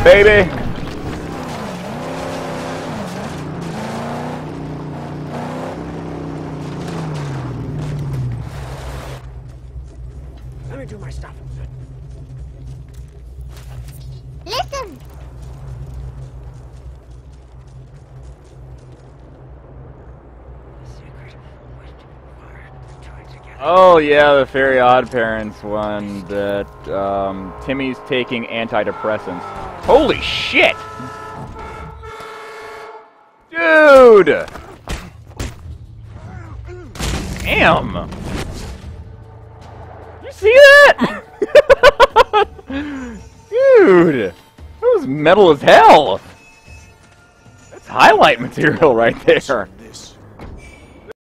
baby! Let me do my stuff. Listen! Oh yeah, the Fairy Odd Parents one that Timmy's taking antidepressants. Holy shit! Dude! Damn! You see that? Dude! That was metal as hell! That's highlight material right there.